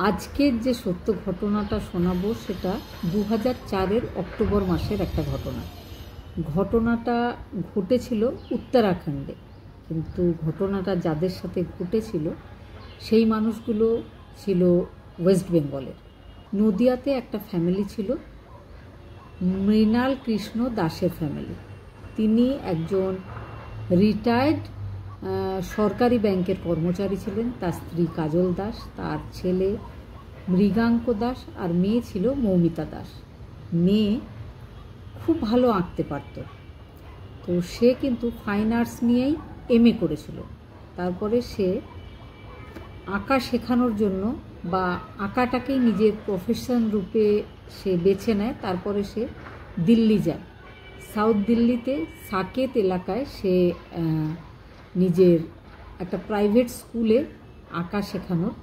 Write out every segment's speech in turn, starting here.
আজকের যে সত্য ঘটনাটা শোনাবো সেটা 2004-এর অক্টোবর মাসের একটা ঘটনা। ঘটনাটা ঘটেছিল উত্তরাখণ্ডে, কিন্তু ঘটনাটা যাদের সাথে ঘটেছিল সেই মানুষগুলো ছিল ওয়েস্ট বেঙ্গলের। নদিয়াতে একটা ফ্যামিলি ছিল, মৃণাল কৃষ্ণ দাসের ফ্যামিলি। তিনি একজন রিটায়ার্ড সরকারি ব্যাংকের কর্মচারী ছিলেন। তার স্ত্রী কাজল দাস, তার ছেলে মৃগাঙ্ক দাস, আর মেয়ে ছিল মৌমিতা দাস। মেয়ে খুব ভালো আঁকতে পারত, তো সে কিন্তু ফাইন আর্টস নিয়েই এমএ করেছিল। তারপরে সে আঁকা শেখানোর জন্য বা আঁকাটাকেই নিজের প্রফেশন রূপে সে বেছে নেয়। তারপরে সে দিল্লি যায়। সাউথ দিল্লিতে সাকেত এলাকায় সে নিজের একটা প্রাইভেট স্কুলে আঁকা শেখানোর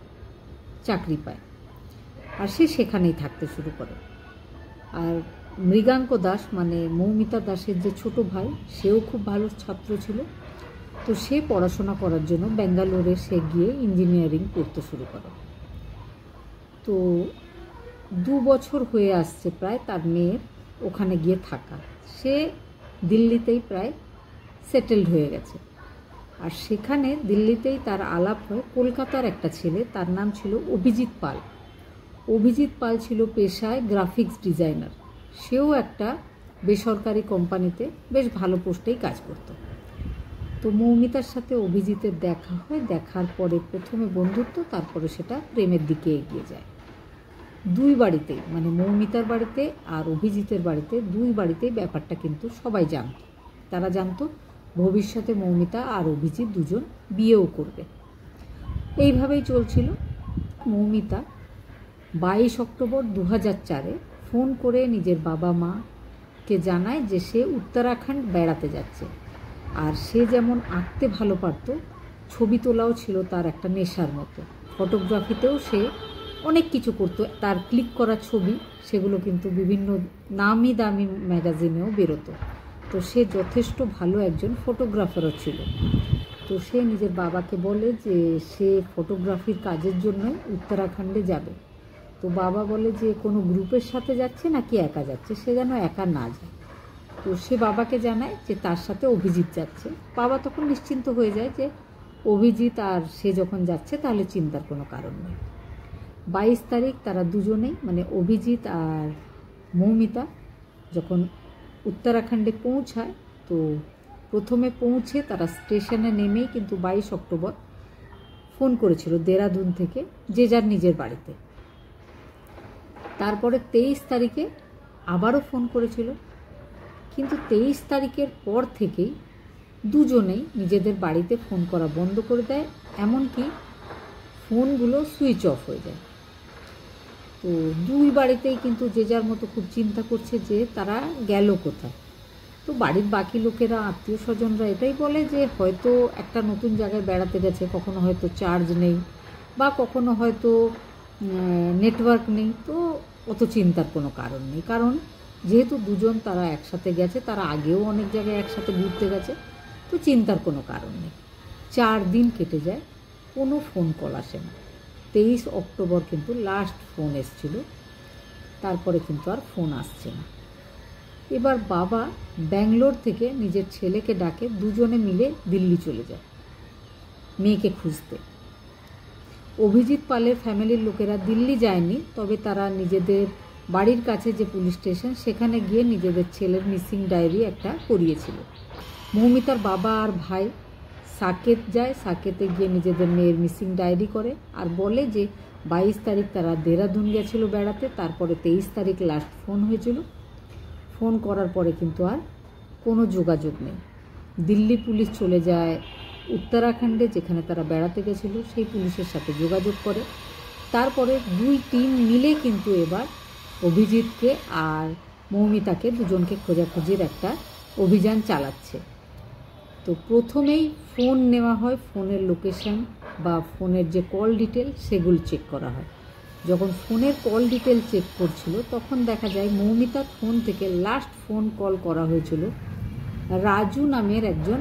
চাকরি পায়, আর সে সেখানেই থাকতে শুরু করে। আর মৃগাঙ্ক দাস মানে মৌমিতা দাসের যে ছোট ভাই, সেও খুব ভালো ছাত্র ছিল। তো সে পড়াশোনা করার জন্য ব্যাঙ্গালোরে সে গিয়ে ইঞ্জিনিয়ারিং করতে শুরু করে। তো 2 বছর হয়ে আসছে প্রায় তার মেয়ের ওখানে গিয়ে থাকা। সে দিল্লিতেই প্রায় সেটেলড হয়ে গেছে। আর সেখানে দিল্লিতেই তার আলাপ হয় কলকাতার একটা ছেলে, তার নাম ছিল অভিজিৎ পাল। অভিজিৎ পাল ছিল পেশায় গ্রাফিক্স ডিজাইনার। সেও একটা বেসরকারি কোম্পানিতে বেশ ভালো পোস্টেই কাজ করত। তো মৌমিতার সাথে অভিজিতের দেখা হয়। দেখার পরে প্রথমে বন্ধুত্ব, তারপরে সেটা প্রেমের দিকে এগিয়ে যায়। দুই বাড়িতেই, মানে মৌমিতার বাড়িতে আর অভিজিতের বাড়িতে, দুই বাড়িতেই ব্যাপারটা কিন্তু সবাই জানত। তারা জানত ভবিষ্যতে মৌমিতা আর অভিজিৎ দুজন বিয়েও করবে। এইভাবেই চলছিল। মৌমিতা 22 অক্টোবর 2004-এ ফোন করে নিজের বাবা মাকে জানায় যে সে উত্তরাখণ্ড বেড়াতে যাচ্ছে। আর সে যেমন আঁকতে ভালো পারত, ছবি তোলাও ছিল তার একটা নেশার মতো। ফটোগ্রাফিতেও সে অনেক কিছু করতো। তার ক্লিক করা ছবি সেগুলো কিন্তু বিভিন্ন নামি দামি ম্যাগাজিনেও বেরোতো। তো সে যথেষ্ট ভালো একজন ফটোগ্রাফারও ছিল। তো সে নিজের বাবাকে বলে যে সে ফটোগ্রাফির কাজের জন্য উত্তরাখণ্ডে যাবে। তো বাবা বলে যে কোনো গ্রুপের সাথে যাচ্ছে নাকি একা যাচ্ছে, সে যেন একা না যায়। তো সে বাবাকে জানায় যে তার সাথে অভিজিৎ যাচ্ছে। বাবা তখন নিশ্চিন্ত হয়ে যায় যে অভিজিৎ আর সে যখন যাচ্ছে তাহলে চিন্তার কোনো কারণ নেই। 22 তারিখ তারা দুজনেই, মানে অভিজিৎ আর মৌমিতা যখন উত্তরাখণ্ডে পৌঁছায়, তো প্রথমে পৌঁছে তারা স্টেশনে নেমেই কিন্তু 22 অক্টোবর ফোন করেছিল দেরাদুন থেকে যে যার নিজের বাড়িতে। তারপরে 23 তারিখে আবারও ফোন করেছিল, কিন্তু 23 তারিখের পর থেকেই দুজনেই নিজেদের বাড়িতে ফোন করা বন্ধ করে দেয়, এমনকি ফোনগুলো সুইচ অফ হয়ে যায়। তো দুই বাড়িতেই কিন্তু যে যার মতো খুব চিন্তা করছে যে তারা গেল কোথায়। তো বাড়ির বাকি লোকেরা, আত্মীয় স্বজনরা এটাই বলে যে হয়তো একটা নতুন জায়গায় বেড়াতে গেছে, কখনো হয়তো চার্জ নেই বা কখনো হয়তো নেটওয়ার্ক নেই। তো অত চিন্তার কোনো কারণ নেই, কারণ যেহেতু দুজন তারা একসাথে গেছে, তারা আগেও অনেক জায়গায় একসাথে ঘুরতে গেছে, তো চিন্তার কোনো কারণ নেই। 4 দিন কেটে যায়, কোনো ফোন কল আসে না। 23 অক্টোবর কিন্তু লাস্ট ফোন এসেছিল, তারপরে কিন্তু আর ফোন আসছে না। এবার বাবা ব্যাঙ্গালোর থেকে নিজের ছেলেকে ডাকে, দুজনে মিলে দিল্লি চলে যায় মেয়েকে খুঁজতে। অভিজিৎ পালের ফ্যামিলির লোকেরা দিল্লি যায়নি, তবে তারা নিজেদের বাড়ির কাছে যে পুলিশ স্টেশন, সেখানে গিয়ে নিজেদের ছেলের মিসিং ডায়েরি একটা করিয়েছিল। মৌমিতার বাবা আর ভাই সাকেত যায়, সাকেতে গিয়ে নিজেদের মেয়ের মিসিং ডায়েরি করে আর বলে যে 22 তারিখ তারা দেরাদুন গেছিল বেড়াতে, তারপরে 23 তারিখ লাস্ট ফোন হয়েছিল। ফোন করার পরে কিন্তু আর কোনো যোগাযোগ নেই। দিল্লি পুলিশ চলে যায় উত্তরাখণ্ডে, যেখানে তারা বেড়াতে গেছিলো, সেই পুলিশের সাথে যোগাযোগ করে। তারপরে দুই টিম মিলে কিন্তু এবার অভিজিৎকে আর মৌমিতাকে দুজনকে খোঁজাখুঁজির একটা অভিযান চালাচ্ছে। তো প্রথমেই ফোন নেওয়া হয়, ফোনের লোকেশন বা ফোনের যে কল ডিটেল সেগুলো চেক করা হয়। যখন ফোনের কল ডিটেল চেক করছিল, তখন দেখা যায় মৌমিতার ফোন থেকে লাস্ট ফোন কল করা হয়েছিল রাজু নামের একজন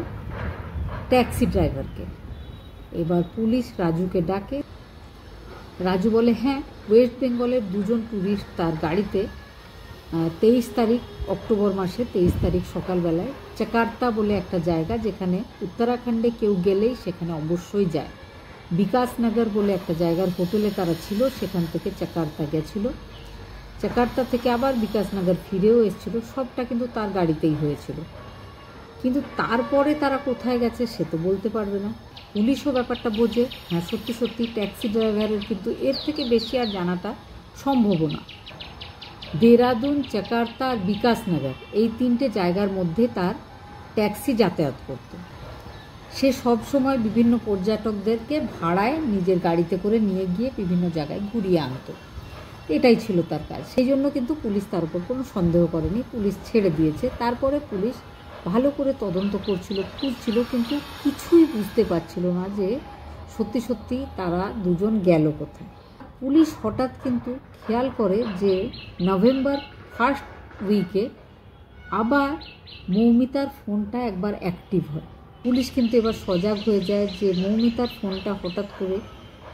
ট্যাক্সি ড্রাইভারকে। এবার পুলিশ রাজুকে ডাকে। রাজু বলে হ্যাঁ, ওয়েস্ট বেঙ্গলের দুজন ট্যুরিস্ট তার গাড়িতে 23 তারিখ অক্টোবর মাসে 23 তারিখ সকালবেলায় চাকার্তা বলে একটা জায়গা, যেখানে উত্তরাখণ্ডে কেউ গেলেই সেখানে অবশ্যই যায়, বিকাশনগর বলে একটা জায়গার হোটেলে তারা ছিল, সেখান থেকে চাকার্তা গেছিল, চাকার্তা থেকে আবার বিকাশনগর ফিরেও এসেছিল, সবটা কিন্তু তার গাড়িতেই হয়েছিল। কিন্তু তারপরে তারা কোথায় গেছে সে তো বলতে পারবে না। পুলিশও ব্যাপারটা বোঝে, হ্যাঁ সত্যি সত্যি ট্যাক্সি ড্রাইভারের কিন্তু এর থেকে বেশি আর জানাটা সম্ভব না। দেরাদুন, চাকার্তা আর বিকাশনগর এই 3টে জায়গার মধ্যে তার ট্যাক্সি যাতায়াত করত। সে সব সময় বিভিন্ন পর্যটকদেরকে ভাড়ায় নিজের গাড়িতে করে নিয়ে গিয়ে বিভিন্ন জায়গায় ঘুরিয়ে আনত, এটাই ছিল তার কাজ। সেই জন্য কিন্তু পুলিশ তার উপর কোনো সন্দেহ করেনি, পুলিশ ছেড়ে দিয়েছে। তারপরে পুলিশ ভালো করে তদন্ত করছিল, খুঁজছিল, কিন্তু কিছুই বুঝতে পারছিল না যে সত্যি সত্যি তারা দুজন গেল কোথায়। পুলিশ হঠাৎ কিন্তু খেয়াল করে যে নভেম্বর ফার্স্ট উইকে আবার মৌমিতার ফোনটা একবার অ্যাক্টিভ হয়। পুলিশ কিন্তু এবার সজাগ হয়ে যায় যে মৌমিতার ফোনটা হঠাৎ করে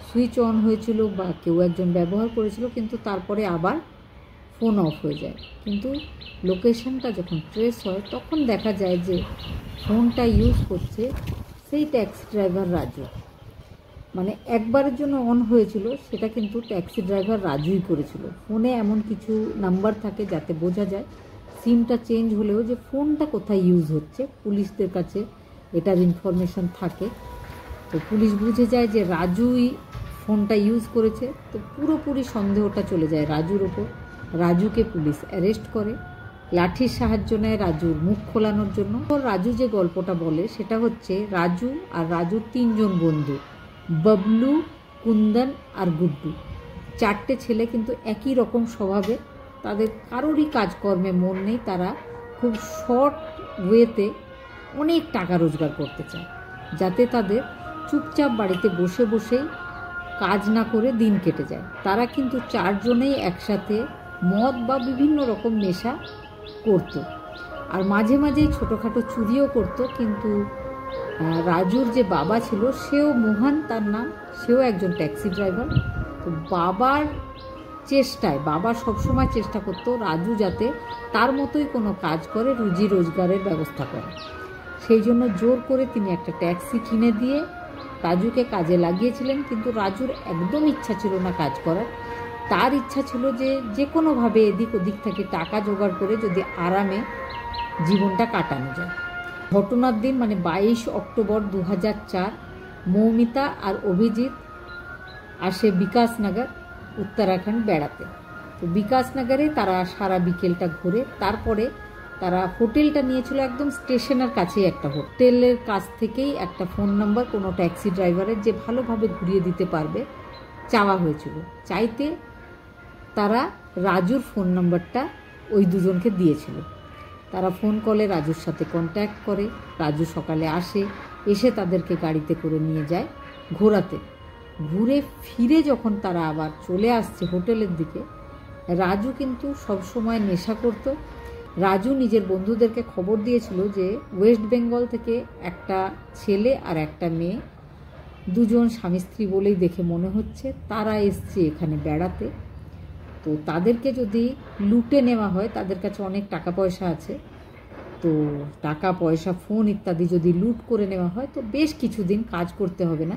সুইচ অন হয়েছিল বা কেউ একজন ব্যবহার করেছিল, কিন্তু তারপরে আবার ফোন অফ হয়ে যায়। কিন্তু লোকেশনটা যখন ট্রেস হয় তখন দেখা যায় যে ফোনটা ইউজ করছে সেই ট্যাক্সি ড্রাইভার রাজু। মানে একবারের জন্য অন হয়েছিল, সেটা কিন্তু ট্যাক্সি ড্রাইভার রাজুই করেছিল। ফোনে এমন কিছু নাম্বার থাকে যাতে বোঝা যায় সিমটা চেঞ্জ হলেও যে ফোনটা কোথায় ইউজ হচ্ছে, পুলিশদের কাছে এটার ইনফরমেশান থাকে। তো পুলিশ বুঝে যায় যে রাজুই ফোনটা ইউজ করেছে, তো পুরোপুরি সন্দেহটা চলে যায় রাজুর ওপর। রাজুকে পুলিশ অ্যারেস্ট করে, লাঠির সাহায্য নেয় রাজুর মুখ খোলানোর জন্য। রাজু যে গল্পটা বলে সেটা হচ্ছে রাজু আর রাজুর 3জন বন্ধু, বাবলু, কুন্দন আর গুড্ডু, 4টে ছেলে কিন্তু একই রকম স্বভাবে, তাদের কারোরই কাজকর্মে মন নেই, তারা খুব শর্ট ওয়েতে অনেক টাকা রোজগার করতে চায়, যাতে তাদের চুপচাপ বাড়িতে বসে বসেই কাজ না করে দিন কেটে যায়। তারা কিন্তু 4জনেই একসাথে মদ বা বিভিন্ন রকম নেশা করত, আর মাঝে মাঝেই ছোটোখাটো চুরিও করত। কিন্তু রাজুর যে বাবা ছিল, সেও মোহন তার নাম, সেও একজন ট্যাক্সি ড্রাইভার। তো বাবার চেষ্টায়, বাবা সবসময় চেষ্টা করতো রাজু যাতে তার মতোই কোনো কাজ করে, রুজি রোজগারের ব্যবস্থা করে। সেই জন্য জোর করে তিনি একটা ট্যাক্সি কিনে দিয়ে রাজুকে কাজে লাগিয়েছিলেন। কিন্তু রাজুর একদম ইচ্ছা ছিল না কাজ করার, তার ইচ্ছা ছিল যে যে কোনোভাবে এদিক ওদিক থেকে টাকা জোগাড় করে যদি আরামে জীবনটা কাটানো যায়। ঘটনার দিন মানে 22 অক্টোবর 2004 মৌমিতা আর অভিজিৎ আসে বিকাশনগর উত্তরাখণ্ড বেড়াতে। তো বিকাশনগরে তারা সারা বিকেলটা ঘুরে, তারপরে তারা হোটেলটা নিয়েছিল একদম স্টেশনের কাছেই একটা হোটেলের কাছ থেকেই একটা ফোন নাম্বার কোনো ট্যাক্সি ড্রাইভারের যে ভালোভাবে ঘুরিয়ে দিতে পারবে চাওয়া হয়েছিল। চাইতে তারা রাজুর ফোন নাম্বারটা ওই দুজনকে দিয়েছিল। তারা ফোন কলে রাজুর সাথে কন্ট্যাক্ট করে, রাজু সকালে আসে, এসে তাদেরকে গাড়িতে করে নিয়ে যায় ঘোরাতে। ঘুরে ফিরে যখন তারা আবার চলে আসছে হোটেলের দিকে, রাজু কিন্তু সবসময় নেশা করত। রাজু নিজের বন্ধুদেরকে খবর দিয়েছিল যে ওয়েস্ট বেঙ্গল থেকে একটা ছেলে আর একটা মেয়ে, দুজন স্বামী স্ত্রী বলেই দেখে মনে হচ্ছে, তারা এসছে এখানে বেড়াতে। তো তাদেরকে যদি লুটে নেওয়া হয়, তাদের কাছে অনেক টাকা পয়সা আছে, তো টাকা পয়সা, ফোন ইত্যাদি যদি লুট করে নেওয়া হয় তো বেশ কিছুদিন কাজ করতে হবে না,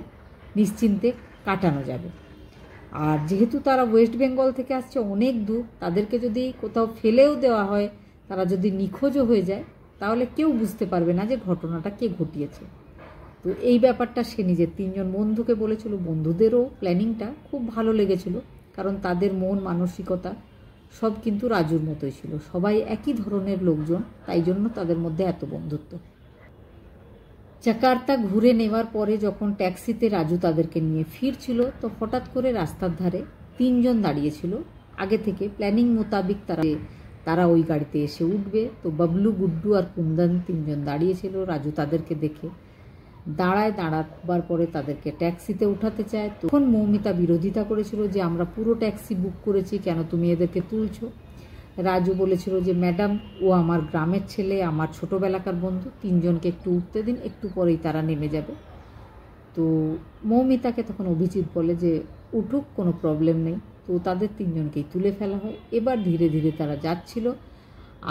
নিশ্চিন্তে কাটানো যাবে। আর যেহেতু তারা ওয়েস্ট বেঙ্গল থেকে আসছে অনেক দূর, তাদেরকে যদি কোথাও ফেলেও দেওয়া হয়, তারা যদি নিখোঁজও হয়ে যায়, তাহলে কেউ বুঝতে পারবে না যে ঘটনাটা কে ঘটিয়েছে। তো এই ব্যাপারটা সে নিজের 3জন বন্ধুকে বলেছিল। বন্ধুদেরও প্ল্যানিংটা খুব ভালো লেগেছিল, কারণ তাদের মন মানসিকতা সব কিন্তু রাজুর মতোই ছিল, সবাই একই ধরনের লোকজন, তাই জন্য তাদের মধ্যে এত বন্ধুত্ব। জাকার্তা ঘুরে নেওয়ার পরে যখন ট্যাক্সিতে রাজু তাদেরকে নিয়ে ফিরছিল, তো হঠাৎ করে রাস্তার ধারে 3জন দাঁড়িয়েছিল। আগে থেকে প্ল্যানিং মোতাবিক তারা ওই গাড়িতে এসে উঠবে। তো বাবলু, গুড্ডু আর কুন্দন 3জন দাঁড়িয়েছিল। রাজু তাদেরকে দেখে দাঁড়াবার পরে তাদেরকে ট্যাক্সিতে উঠাতে চায়। তখন মৌমিতা বিরোধিতা করেছিল যে আমরা পুরো ট্যাক্সি বুক করেছি, কেন তুমি এদেরকে তুলছো। রাজু বলেছিল যে ম্যাডাম, ও আমার গ্রামের ছেলে, আমার ছোটোবেলাকার বন্ধু, 3জনকে একটু উঠতে দিন, একটু পরেই তারা নেমে যাবে। তো মৌমিতাকে তখন অভিজিৎ বলে যে উঠুক, কোনো প্রবলেম নেই। তো তাদের তিনজনকেই তুলে ফেলা হয়। এবার ধীরে ধীরে তারা যাচ্ছিল,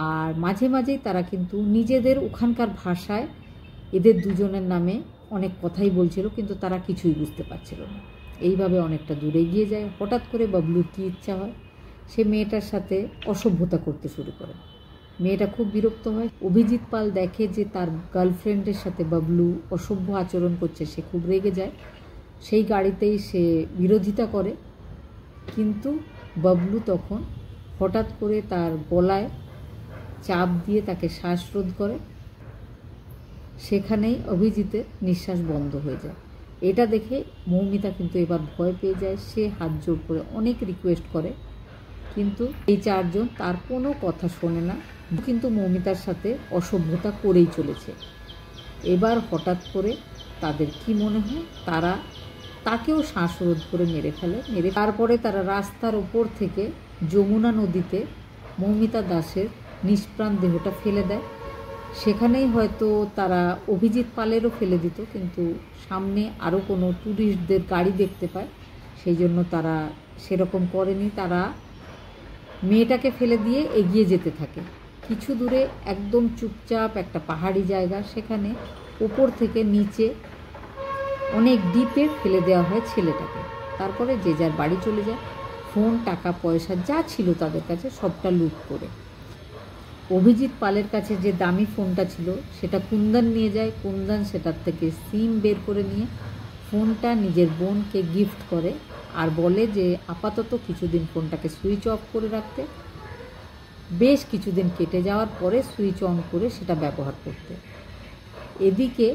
আর মাঝে মাঝেই তারা কিন্তু নিজেদের ওখানকার ভাষায় এদের দুজনের নামে অনেক কথাই বলছিল, কিন্তু তারা কিছুই বুঝতে পারছিল না। এইভাবে অনেকটা দূরে এগিয়ে যায়। হঠাৎ করে বাবলুর কী ইচ্ছা হয়, সে মেয়েটার সাথে অসভ্যতা করতে শুরু করে। মেয়েটা খুব বিরক্ত হয়। অভিজিৎ পাল দেখে যে তার গার্লফ্রেন্ডের সাথে বাবলু অসভ্য আচরণ করছে, সে খুব রেগে যায়। সেই গাড়িতেই সে বিরোধিতা করে, কিন্তু বাবলু তখন হঠাৎ করে তার গলায় চাপ দিয়ে তাকে শ্বাসরোধ করে। সেখানেই অভিজিতের নিঃশ্বাস বন্ধ হয়ে যায়। এটা দেখে মৌমিতা কিন্তু এবার ভয় পেয়ে যায়। সে হাত জোর করে অনেক রিকোয়েস্ট করে, কিন্তু এই চারজন তার কোনো কথা শোনে না, কিন্তু মৌমিতার সাথে অসভ্যতা করেই চলেছে। এবার হঠাৎ করে তাদের কি মনে হয়, তারা তাকেও শ্বাসরোধ করে মেরে ফেলে। তারপরে তারা রাস্তার ওপর থেকে যমুনা নদীতে মৌমিতা দাসের নিষ্প্রাণ দেহটা ফেলে দেয়। সেখানেই হয়তো তারা অভিজিৎ পালেরও ফেলে দিত, কিন্তু সামনে আরও কোনো ট্যুরিস্টদের গাড়ি দেখতে পায়, সেই জন্য তারা সেরকম করেনি। তারা মেয়েটাকে ফেলে দিয়ে এগিয়ে যেতে থাকে। কিছু দূরে একদম চুপচাপ একটা পাহাড়ি জায়গা, সেখানে ওপর থেকে নিচে অনেক ডিপে ফেলে দেওয়া হয় ছেলেটাকে। তারপরে যে যার বাড়ি চলে যায়, ফোন, টাকা পয়সা যা ছিল তাদের কাছে সবটা লুট করে। অভিজিৎ পালের কাছে যে দামি ফোনটা ছিল সেটা কুন্দন নিয়ে যায়। কুন্দন সেটার থেকে সিম বের করে নিয়ে ফোনটা নিজের বোনকে গিফট করে, আর বলে যে আপাতত কিছুদিন ফোনটাকে সুইচ অফ করে রাখতে, বেশ কিছুদিন কেটে যাওয়ার পরে সুইচ অন করে সেটা ব্যবহার করতে। এদিকে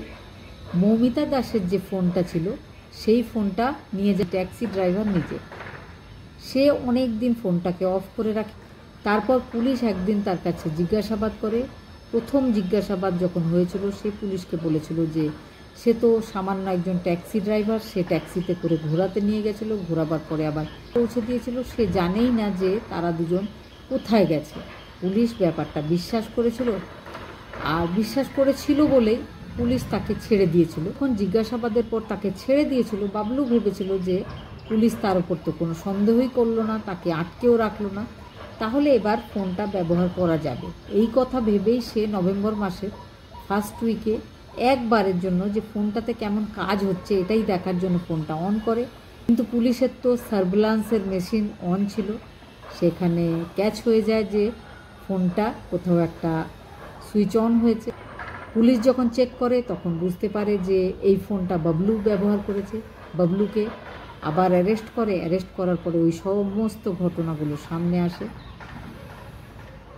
মৌমিতা দাসের যে ফোনটা ছিল সেই ফোনটা নিয়ে যায় ট্যাক্সি ড্রাইভার নিজে। সে অনেক দিন ফোনটাকে অফ করে রাখে। তারপর পুলিশ একদিন তার কাছে জিজ্ঞাসাবাদ করে। প্রথম জিজ্ঞাসাবাদ যখন হয়েছিল, সে পুলিশকে বলেছিল যে সে তো সামান্য একজন ট্যাক্সি ড্রাইভার, সে ট্যাক্সিতে করে ঘোরাতে নিয়ে গেছিলো, ঘোরাবার পরে আবার পৌঁছে দিয়েছিল, সে জানেই না যে তারা দুজন কোথায় গেছে। পুলিশ ব্যাপারটা বিশ্বাস করেছিল, আর বিশ্বাস করেছিল বলেই পুলিশ তাকে ছেড়ে দিয়েছিল। এখন জিজ্ঞাসাবাদের পর তাকে ছেড়ে দিয়েছিল। বাবলু ভেবেছিল যে পুলিশ তার উপর তো কোনো সন্দেহই করলো না, তাকে আটকেও রাখলো না, তাহলে এবার ফোনটা ব্যবহার করা যাবে। এই কথা ভেবেই সে নভেম্বর মাসের ফার্স্ট উইকে একবারের জন্য যে ফোনটাতে কেমন কাজ হচ্ছে এটাই দেখার জন্য ফোনটা অন করে। কিন্তু পুলিশের তো সার্ভেলান্সের মেশিন অন ছিল, সেখানে ক্যাচ হয়ে যায় যে ফোনটা কোথাও একটা সুইচ অন হয়েছে। পুলিশ যখন চেক করে তখন বুঝতে পারে যে এই ফোনটা বাবলু ব্যবহার করেছে। বাবলুকে আবার অ্যারেস্ট করে। অ্যারেস্ট করার পরে ওই সমস্ত ঘটনাগুলো সামনে আসে।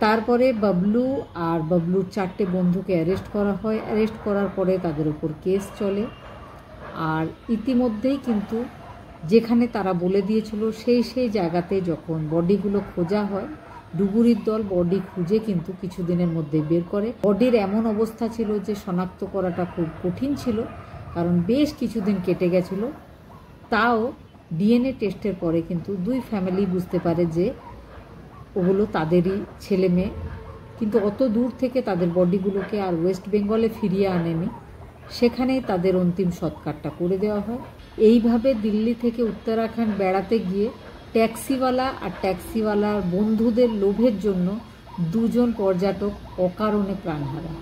তারপরে বাবলু আর বাবলুর 4টে বন্ধুকে অ্যারেস্ট করা হয়। অ্যারেস্ট করার পরে তাদের উপর কেস চলে। আর ইতিমধ্যেই কিন্তু যেখানে তারা বলে দিয়েছিল সেই জায়গাতে যখন বডিগুলো খোঁজা হয়, ডুবুরির দল বডি খুঁজে কিন্তু কিছুদিনের মধ্যে বের করে। বডির এমন অবস্থা ছিল যে শনাক্ত করাটা খুব কঠিন ছিল, কারণ বেশ কিছুদিন কেটে গেছিলো। তাও ডিএনএ টেস্টের পরে কিন্তু দুই ফ্যামিলি বুঝতে পারে যে ওগুলো তাদেরই ছেলে মেয়ে, কিন্তু অত দূর থেকে তাদের বডিগুলোকে আর ওয়েস্ট বেঙ্গলে ফিরিয়ে আনেনি, সেখানেই তাদের অন্তিম সৎকারটা করে দেওয়া হয়। এইভাবে দিল্লি থেকে উত্তরাখণ্ড বেড়াতে গিয়ে ট্যাক্সিওয়ালা আর ট্যাক্সিওয়ালার বন্ধুদের লোভের জন্য দুজন পর্যটক অকারণে প্রাণ হারায়।